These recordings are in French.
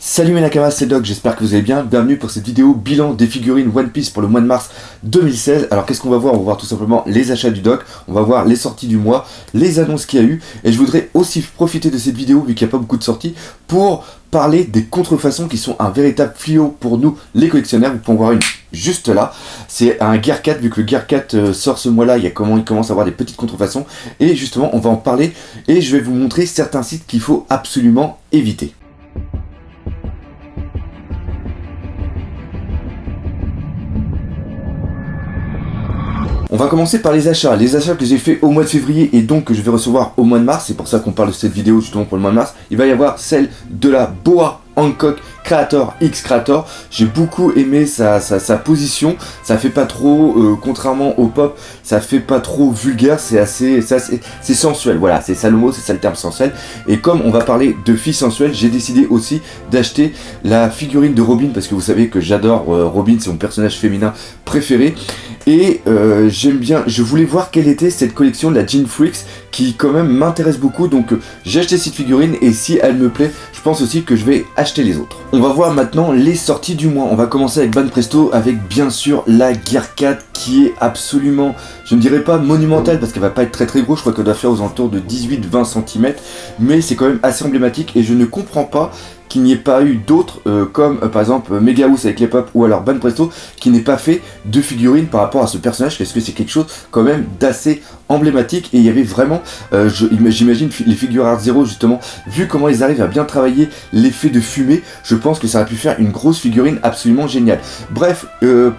Salut mes nakamas, c'est Doc, j'espère que vous allez bien. Bienvenue pour cette vidéo bilan des figurines One Piece pour le mois de mars 2016. Alors qu'est-ce qu'on va voir? On va voir tout simplement les achats du Doc, on va voir les sorties du mois, les annonces qu'il y a eu. Et je voudrais aussi profiter de cette vidéo, vu qu'il n'y a pas beaucoup de sorties, pour parler des contrefaçons qui sont un véritable fléau pour nous les collectionneurs. Vous pouvez en voir une juste là. C'est un Gear 4, vu que le Gear 4 sort ce mois-là, il commence à avoir des petites contrefaçons. Et justement, on va en parler et je vais vous montrer certains sites qu'il faut absolument éviter. On va commencer par les achats. Les achats que j'ai fait au mois de février et donc que je vais recevoir au mois de mars. C'est pour ça qu'on parle de cette vidéo justement pour le mois de mars. Il va y avoir celle de la Boa Hancock Creator X Creator. J'ai beaucoup aimé sa position. Ça fait pas trop, contrairement au pop, ça fait pas trop vulgaire. C'est sensuel. Voilà, c'est ça le mot, c'est ça le terme sensuel. Et comme on va parler de filles sensuelles, j'ai décidé aussi d'acheter la figurine de Robin parce que vous savez que j'adore Robin, c'est mon personnage féminin préféré. Et j'aime bien, je voulais voir quelle était cette collection de la Jean Freaks qui quand même m'intéresse beaucoup, donc j'ai acheté cette figurine et si elle me plaît, je pense aussi que je vais acheter les autres. On va voir maintenant les sorties du mois. On va commencer avec Banpresto avec bien sûr la Gear 4 qui est absolument, je ne dirais pas monumentale parce qu'elle va pas être très gros, je crois qu'elle doit faire aux alentours de 18-20 cm, mais c'est quand même assez emblématique et je ne comprends pas qu'il n'y ait pas eu d'autres comme par exemple Megahouse avec les pop ou alors Banpresto qui n'ait pas fait de figurines par rapport à ce personnage parce que c'est quelque chose quand même d'assez emblématique et il y avait vraiment j'imagine les figures Art Zero justement, vu comment ils arrivent à bien travailler l'effet de fumée, je pense que ça aurait pu faire une grosse figurine absolument géniale. Bref,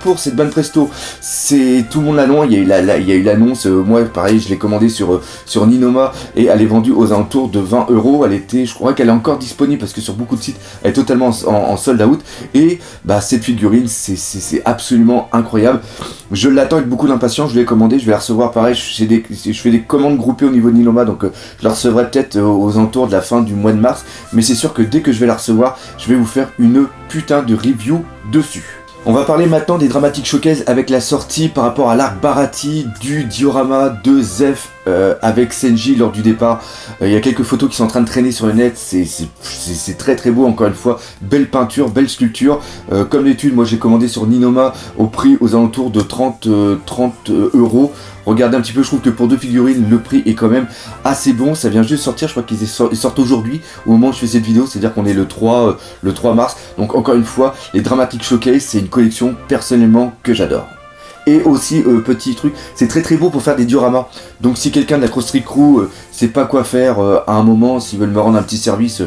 pour cette Banpresto, c'est tout le monde l'annonce, il y a eu l'annonce, moi pareil je l'ai commandé sur Ninoma et elle est vendue aux alentours de 20 €. Elle était, je crois qu'elle est encore disponible parce que sur beaucoup de sites elle est totalement en sold out et bah cette figurine c'est absolument incroyable. Je l'attends avec beaucoup d'impatience, je l'ai commandé, je vais la recevoir pareil, je fais des commandes groupées au niveau de Ninoma, donc je la recevrai peut-être aux alentours de la fin du mois de mars, mais c'est sûr que dès que je vais la recevoir, je vais vous faire une putain de review dessus. On va parler maintenant des Dramatic Showcase avec la sortie par rapport à l'arc Baratie du diorama de Zeph avec Senji lors du départ. Il y a quelques photos qui sont en train de traîner sur le net, c'est très beau encore une fois, belle peinture, belle sculpture. Comme d'habitude, moi j'ai commandé sur Ninoma au prix aux alentours de 30 €. Regardez un petit peu, je trouve que pour deux figurines, le prix est quand même assez bon. Ça vient juste de sortir, je crois qu'ils sortent aujourd'hui, au moment où je fais cette vidéo, c'est-à-dire qu'on est le 3 mars. Donc encore une fois, les Dramatic Showcase, c'est une collection personnellement que j'adore. Et aussi, petit truc, c'est très beau pour faire des dioramas. Donc si quelqu'un de la Cross Street Crew sait pas quoi faire à un moment, s'ils veulent me rendre un petit service,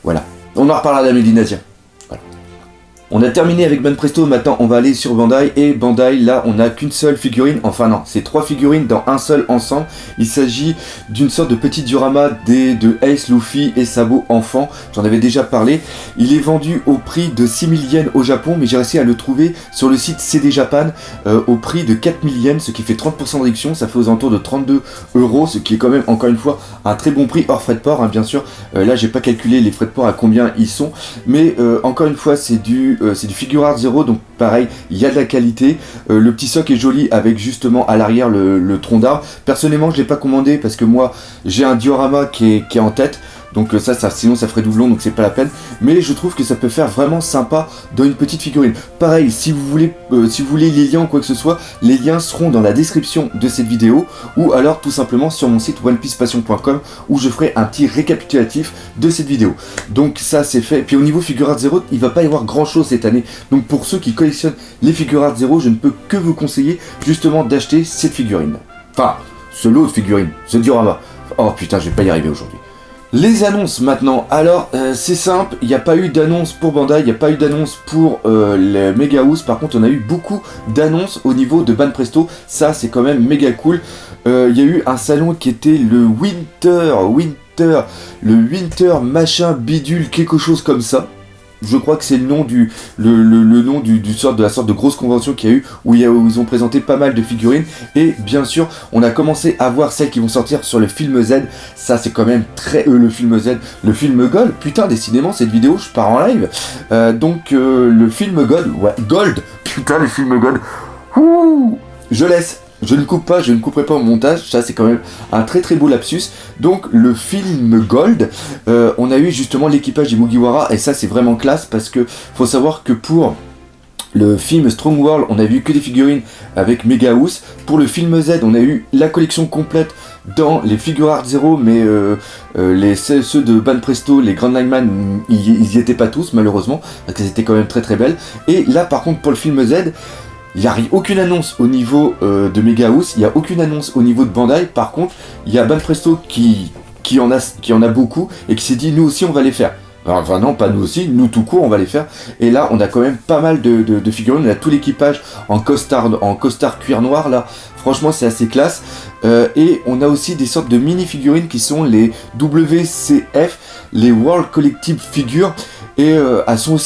voilà. On en reparlera d'Amélie Nadia. On a terminé avec Banpresto, maintenant on va aller sur Bandai, et Bandai, là on n'a qu'une seule figurine, enfin non, c'est 3 figurines dans un seul ensemble. Il s'agit d'une sorte de petit diorama de Ace, Luffy et Sabo enfant, j'en avais déjà parlé. Il est vendu au prix de 6000 yens au Japon, mais j'ai réussi à le trouver sur le site CD Japan au prix de 4000 yens, ce qui fait 30% de réduction, ça fait aux alentours de 32 €, ce qui est quand même encore une fois un très bon prix hors frais de port, hein, bien sûr. Là j'ai pas calculé les frais de port à combien ils sont, mais encore une fois c'est du Figure Art Zero, donc pareil, il y a de la qualité. Le petit soc est joli avec justement à l'arrière le tronc d'arbre. Personnellement, je l'ai pas commandé parce que moi j'ai un diorama qui est en tête. Donc ça sinon ça ferait doublon, donc c'est pas la peine. Mais je trouve que ça peut faire vraiment sympa dans une petite figurine. Pareil, si vous voulez les liens ou quoi que ce soit, les liens seront dans la description de cette vidéo ou alors tout simplement sur mon site onepicepassion.com où je ferai un petit récapitulatif de cette vidéo. Donc ça c'est fait. Puis au niveau Figure Art Zero, il va pas y avoir grand chose cette année. Donc pour ceux qui collectionnent les Figure Art Zero, je ne peux que vous conseiller justement d'acheter cette figurine. Enfin, ce lot de figurines, ce diorama. Oh putain, je vais pas y arriver aujourd'hui. Les annonces maintenant, alors c'est simple, il n'y a pas eu d'annonce pour Bandai, il n'y a pas eu d'annonce pour les Megahouse, par contre on a eu beaucoup d'annonces au niveau de Banpresto, ça c'est quand même méga cool. Il y a eu un salon qui était le Winter machin bidule, quelque chose comme ça. Je crois que c'est le nom de la sorte de grosse convention qu'il y a eu où ils ont présenté pas mal de figurines et bien sûr on a commencé à voir celles qui vont sortir sur le film Z. Ça c'est quand même très le film Z, le film Gold, putain décidément cette vidéo je pars en live. Le film Gold, ouais, Gold, putain le film Gold. Ouh, je laisse. Je ne coupe pas, je ne couperai pas au montage, ça c'est quand même un très très beau lapsus. Donc le film Gold, on a eu justement l'équipage des Mugiwara, et ça c'est vraiment classe parce que faut savoir que pour le film Strong World, on a vu que des figurines avec Mega House. Pour le film Z, on a eu la collection complète dans les Figure Art Zero, mais ceux de Ban Presto, les Grand Line Man, ils y étaient pas tous malheureusement, parce qu'elles étaient quand même très très belles. Et là par contre pour le film Z, il n'y a aucune annonce au niveau de Mega House, il n'y a aucune annonce au niveau de Bandai. Par contre, il y a Ban Presto qui en a beaucoup et qui s'est dit nous aussi on va les faire. Enfin non, pas nous aussi, nous tout court on va les faire. Et là on a quand même pas mal de figurines, on a tout l'équipage en costard cuir noir là. Franchement c'est assez classe. Et on a aussi des sortes de mini figurines qui sont les WCF, les World Collective Figures. Et elles sont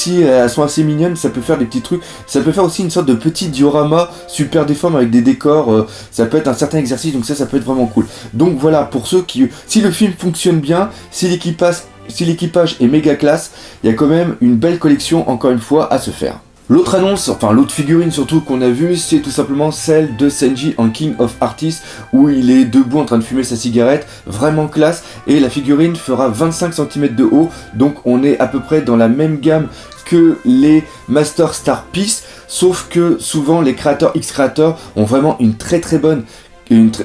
assez mignonnes, ça peut faire des petits trucs. Ça peut faire aussi une sorte de petit diorama super déforme avec des décors. Ça peut être un certain exercice, donc ça peut être vraiment cool. Donc voilà, pour ceux qui... Si le film fonctionne bien, si l'équipage est méga classe, il y a quand même une belle collection, encore une fois, à se faire. L'autre annonce, enfin l'autre figurine surtout qu'on a vue, c'est tout simplement celle de Senji en King of Artists, où il est debout en train de fumer sa cigarette, vraiment classe, et la figurine fera 25 cm de haut, donc on est à peu près dans la même gamme que les Master Star Piece, sauf que souvent les créateurs X-Creators ont vraiment une très très bonne...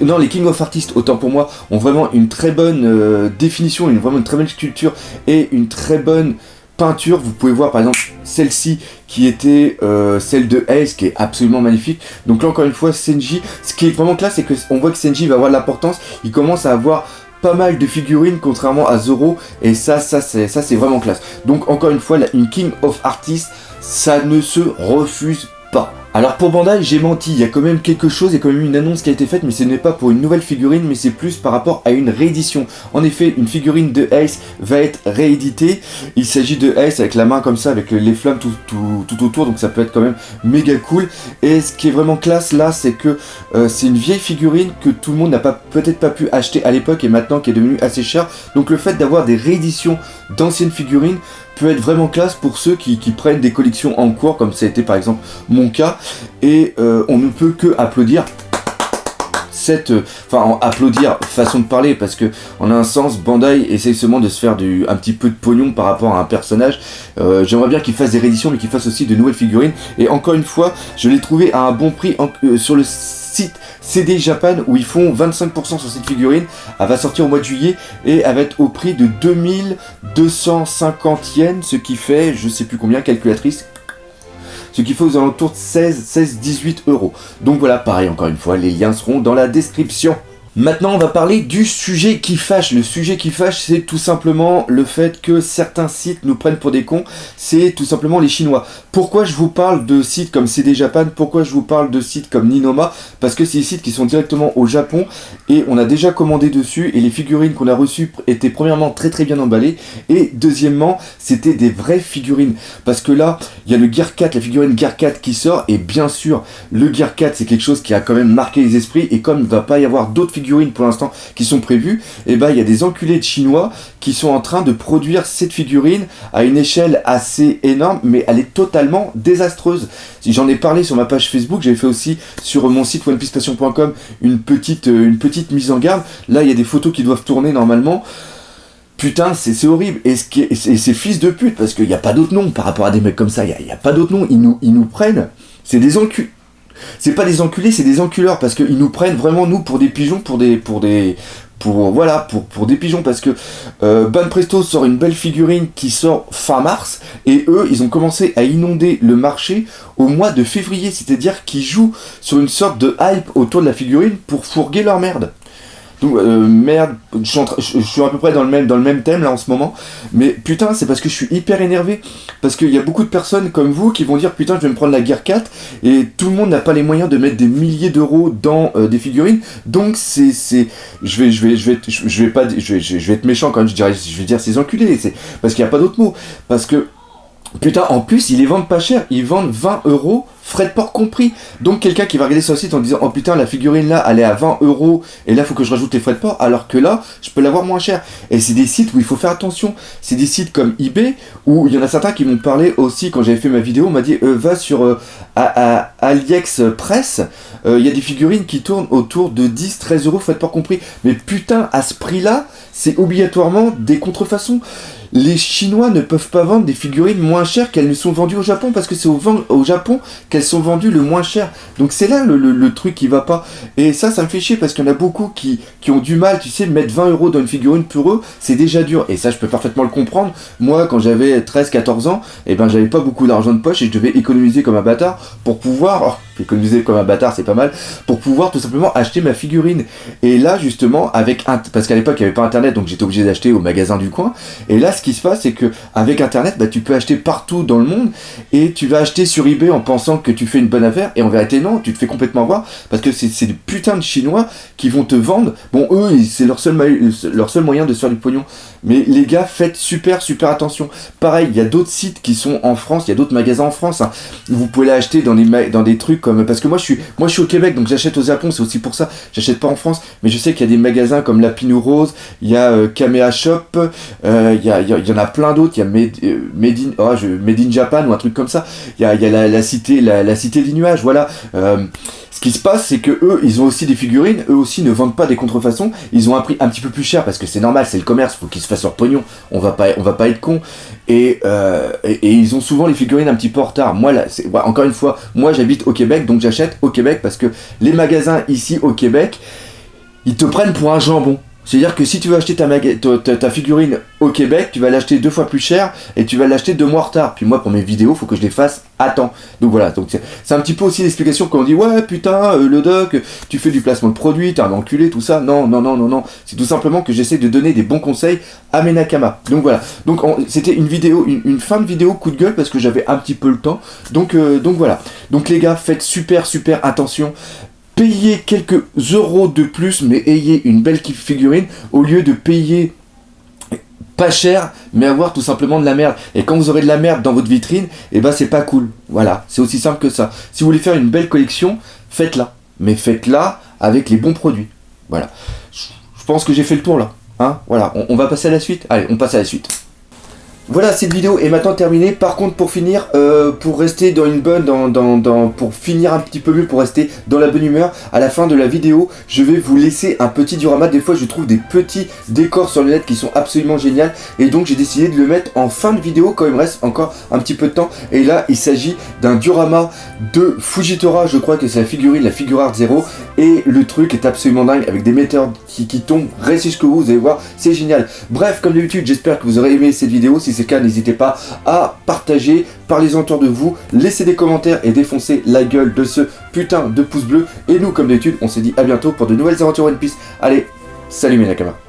Non, les King of Artists, autant pour moi, ont vraiment une très bonne définition, vraiment une très bonne sculpture et une très bonne peinture. Vous pouvez voir par exemple celle-ci qui était celle de Ace, qui est absolument magnifique. Donc là encore une fois Senji, ce qui est vraiment classe c'est qu'on voit que Senji va avoir de l'importance, il commence à avoir pas mal de figurines contrairement à Zoro, et ça c'est vraiment classe. Donc encore une fois une King of Artists, ça ne se refuse pas. Alors pour Bandai, j'ai menti, il y a quand même quelque chose, il y a quand même une annonce qui a été faite, mais ce n'est pas pour une nouvelle figurine, mais c'est plus par rapport à une réédition. En effet, une figurine de Ace va être rééditée. Il s'agit de Ace avec la main comme ça, avec les flammes tout autour, donc ça peut être quand même méga cool. Et ce qui est vraiment classe là, c'est que c'est une vieille figurine que tout le monde n'a peut-être pas pu acheter à l'époque et maintenant qui est devenue assez chère. Donc le fait d'avoir des rééditions d'anciennes figurines peut être vraiment classe pour ceux qui prennent des collections en cours, comme ça a été par exemple mon cas, et on ne peut que applaudir applaudir façon de parler, parce que en un sens Bandai essaye seulement de se faire un petit peu de pognon par rapport à un personnage. J'aimerais bien qu'il fasse des rééditions, mais qu'il fasse aussi de nouvelles figurines, et encore une fois je l'ai trouvé à un bon prix sur le site CD Japan, où ils font 25% sur cette figurine. Elle va sortir au mois de juillet et elle va être au prix de 2250 yens, ce qui fait, je sais plus combien, calculatrice, ce qui fait aux alentours de 16-18 euros. Donc voilà, pareil, encore une fois, les liens seront dans la description. Maintenant, on va parler du sujet qui fâche. Le sujet qui fâche, c'est tout simplement le fait que certains sites nous prennent pour des cons. C'est tout simplement les Chinois. Pourquoi je vous parle de sites comme CD Japan? Pourquoi je vous parle de sites comme Ninoma? Parce que c'est des sites qui sont directement au Japon et on a déjà commandé dessus, et les figurines qu'on a reçues étaient premièrement très très bien emballées, et deuxièmement, c'était des vraies figurines. Parce que là, il y a le Gear 4, la figurine Gear 4 qui sort, et bien sûr, le Gear 4 c'est quelque chose qui a quand même marqué les esprits, et comme il ne va pas y avoir d'autres figurines pour l'instant qui sont prévues, et ben il y a des enculés de Chinois qui sont en train de produire cette figurine à une échelle assez énorme, mais elle est totalement désastreuse. J'en ai parlé sur ma page Facebook, j'avais fait aussi sur mon site onepicepassion.com une petite mise en garde. Là il y a des photos qui doivent tourner normalement. Putain, c'est horrible, et c'est fils de pute, parce qu'il n'y a pas d'autre nom par rapport à des mecs comme ça, il n'y a pas d'autre nom, ils nous prennent, c'est des enculés. C'est pas des enculés, c'est des enculeurs, parce qu'ils nous prennent vraiment nous pour des pigeons, pour des pigeons, parce que Ban Presto sort une belle figurine qui sort fin mars, et eux ils ont commencé à inonder le marché au mois de février, c'est-à-dire qu'ils jouent sur une sorte de hype autour de la figurine pour fourguer leur merde. Donc merde, je suis à peu près dans le même thème là en ce moment, mais putain c'est parce que je suis hyper énervé, parce qu'il y a beaucoup de personnes comme vous qui vont dire putain je vais me prendre la Gear 4, et tout le monde n'a pas les moyens de mettre des milliers d'euros dans des figurines, donc je vais être méchant quand même, je vais dire ces enculés, parce qu'il n'y a pas d'autre mot, parce que putain, en plus, ils les vendent pas cher, ils vendent 20 euros frais de port compris. Donc quelqu'un qui va regarder sur le site en disant oh putain la figurine là elle est à 20 € et là faut que je rajoute les frais de port, alors que là je peux l'avoir moins cher. Et c'est des sites où il faut faire attention. C'est des sites comme eBay où il y en a certains qui m'ont parlé aussi quand j'avais fait ma vidéo, on m'a dit va sur AliExpress, il y a des figurines qui tournent autour de 10-13 € frais de port compris. Mais putain, à ce prix là c'est obligatoirement des contrefaçons. Les Chinois ne peuvent pas vendre des figurines moins chères qu'elles ne sont vendues au Japon, parce que c'est au Japon qu'elles sont vendues le moins cher. Donc c'est là le truc qui va pas. Et ça me fait chier, parce qu'il y en a beaucoup qui ont du mal, tu sais, mettre 20 € dans une figurine pour eux, c'est déjà dur. Et ça, je peux parfaitement le comprendre. Moi, quand j'avais 13-14 ans, eh ben, j'avais pas beaucoup d'argent de poche et je devais économiser comme un bâtard pour pouvoir... économiser comme un bâtard, c'est pas mal, pour pouvoir tout simplement acheter ma figurine. Et là, justement, parce qu'à l'époque, il n'y avait pas Internet, donc j'étais obligé d'acheter au magasin du coin. Et là, ce qui se passe, c'est que avec Internet, bah, tu peux acheter partout dans le monde, et tu vas acheter sur eBay en pensant que tu fais une bonne affaire, et en vérité, non, tu te fais complètement avoir, parce que c'est des putains de Chinois qui vont te vendre. Bon, eux, c'est leur seul moyen de se faire du pognon. Mais les gars, faites super attention. Pareil, il y a d'autres sites qui sont en France, il y a d'autres magasins en France, hein. Vous pouvez l'acheter dans des trucs comme... Parce que moi je suis au Québec, donc j'achète au Japon, c'est aussi pour ça, j'achète pas en France, mais je sais qu'il y a des magasins comme Lapinou Rose, il y a Kamea Shop, il y en a plein d'autres, il y a Made in Japan ou un truc comme ça, il y a la cité des nuages, voilà. Ce qui se passe, c'est que eux, ils ont aussi des figurines, eux aussi ne vendent pas des contrefaçons, ils ont un prix un petit peu plus cher, parce que c'est normal, c'est le commerce, faut qu'ils se fassent leur pognon, on va pas être con, et ils ont souvent les figurines un petit peu en retard. Moi, là, encore une fois, moi j'habite au Québec, donc j'achète au Québec, parce que les magasins ici au Québec, ils te prennent pour un jambon. C'est-à-dire que si tu veux acheter ta figurine au Québec, tu vas l'acheter 2 fois plus cher et tu vas l'acheter 2 mois en retard. Puis moi, pour mes vidéos, faut que je les fasse à temps. Donc voilà, donc c'est un petit peu aussi l'explication quand on dit ouais putain, le doc, tu fais du placement de produit, t'es un enculé, tout ça. Non. C'est tout simplement que j'essaie de donner des bons conseils à mes nakamas. Donc voilà. Donc c'était une vidéo, une fin de vidéo coup de gueule parce que j'avais un petit peu le temps. Donc voilà. Donc les gars, faites super attention. Payez quelques euros de plus, mais ayez une belle figurine au lieu de payer pas cher, mais avoir tout simplement de la merde. Et quand vous aurez de la merde dans votre vitrine, et ben c'est pas cool. Voilà, c'est aussi simple que ça. Si vous voulez faire une belle collection, faites-la. Mais faites-la avec les bons produits. Voilà. Je pense que j'ai fait le tour là. Hein, voilà, on va passer à la suite. Allez, on passe à la suite. Voilà, cette vidéo est maintenant terminée. Par contre, pour finir, pour rester dans une bonne, pour finir un petit peu mieux, pour rester dans la bonne humeur, à la fin de la vidéo, je vais vous laisser un petit diorama. Des fois, je trouve des petits décors sur le net qui sont absolument géniaux, et donc j'ai décidé de le mettre en fin de vidéo quand il me reste encore un petit peu de temps. Et là, il s'agit d'un diorama de Fujitora. Je crois que c'est la figure art 0, et le truc est absolument dingue avec des météores qui tombent. Restez jusqu'au bout, vous allez voir, c'est génial. Bref, comme d'habitude, j'espère que vous aurez aimé cette vidéo. Si c'est le cas, n'hésitez pas à partager, parlez-en autour de vous, laissez des commentaires et défoncez la gueule de ce putain de pouce bleu. Et nous, comme d'habitude, on se dit à bientôt pour de nouvelles aventures One Piece. Allez, salut mes nakamas.